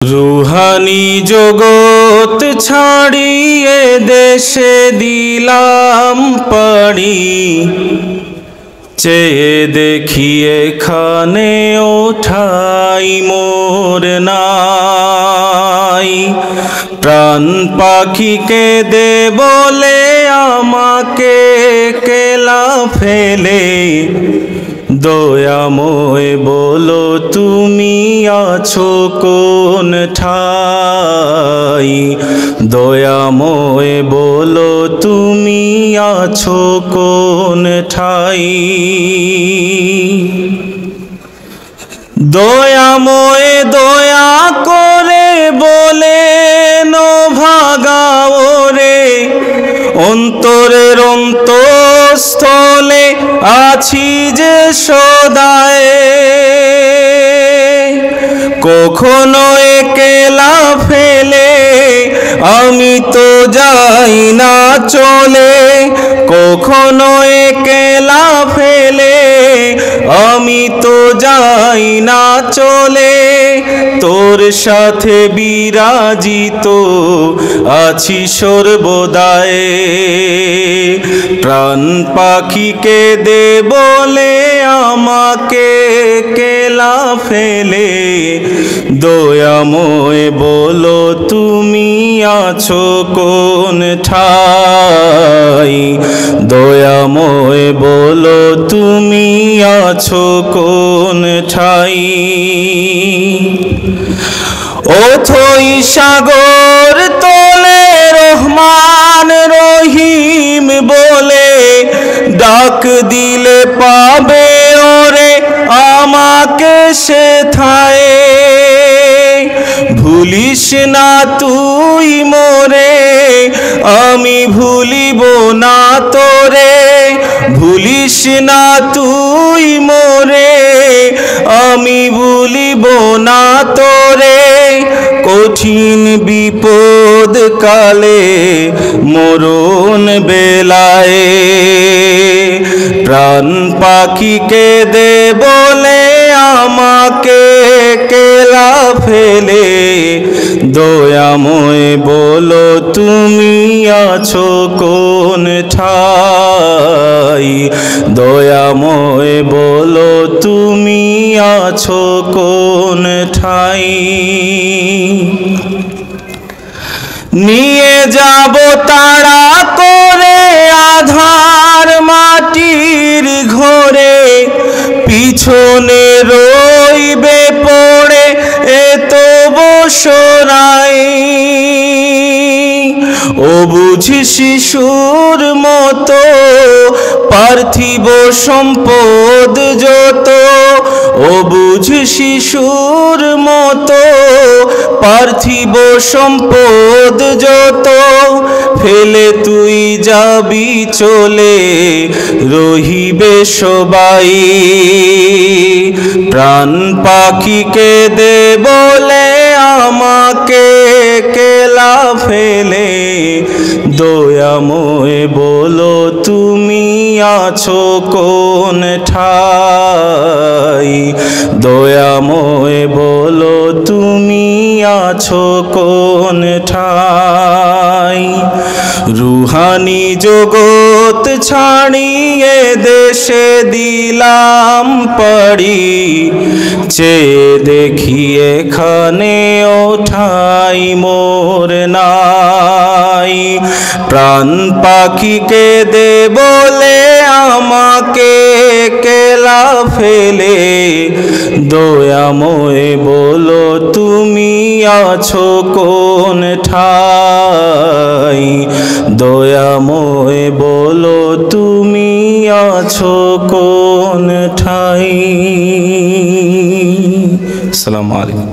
Rouhani জগৎ ছাড়িয়ে দেশে দিলাম পাড়ি, চেয়ে দেখি এখানে ওঠাই মোর নাই। প্রাণ পাখিকে দে বলে আমাকে কেলা ফেলে, দয়াময় বলো তুমি আছো কোন ঠাই। দয়াময় বলো তুমি আছো কোন ঠাই। দয়াময় দয়া করে বলেন ভাগাও রে, অন্তরের অন্তঃস্থলে আছি যে সদায়। কখনো একলা ফেলে আমি তো যাই না চলে, কখনো একলা ফেলে আমি তো যাই না চলে। তোর সাথে বিরাজিত আছি সর্বদায়। প্রাণ পাখিকে দে বলে আমাকে কেলা ফেলে, দয়াময় বলো তুমি আছো কোন ঠাই। দয়াময় বলো তুমি আছো কোন ঠাই। অথই সাগর তোলে রহমান রহিম বলে, ডাক দিলে পাবে ওরে আমাকে সেথায়। ভুলিস না তুই মোরে আমি ভুলিব না তোরে, ভুলিস না তুই মোরে আমি ভুলিব না তোরে। কঠিন বিপদ কালে মরণ বেলায়, প্রাণ পাখিকে দে বলে আমাকে কেলা ফেলে, দয়াময় বলো তুমি আছো কোন ঠাই। দয়াময় বলো তুমি আছো কোন ঠাই। নিয়ে যাব তাড়া করে আধার মাটির ঘরে, পিছনে রইবে পড়ে এত বসরাই। ও বুঝি শিশুর মতো পার্থিব সম্পদ যত, ও বুঝি শিশুর মতো পার্থিব সম্পদ যত। ফেলে তুই যাবি চলে রহিবে সবাই। প্রাণ পাখিকে দে বলে আমাকে কেলা ফেলে, দয়াময় বলো তুমি আছো কোন ঠাই। দয়াময় বলো তুমি আছো কোন ঠাই। রুহানি জগৎ ছাড়িয়ে দেশে দিলাম পাড়ি, চেয়ে দেখি এখানে ওঠাই মোর নাই। প্রাণ পাখিকে দে বলে আমাকে কেলা ফেলে, দয়াময় বলো তুমি আছো কোন ঠাই। দয়াময় বলো তুমি আছো কোন ঠাই। আসসালামু আলাইকুম।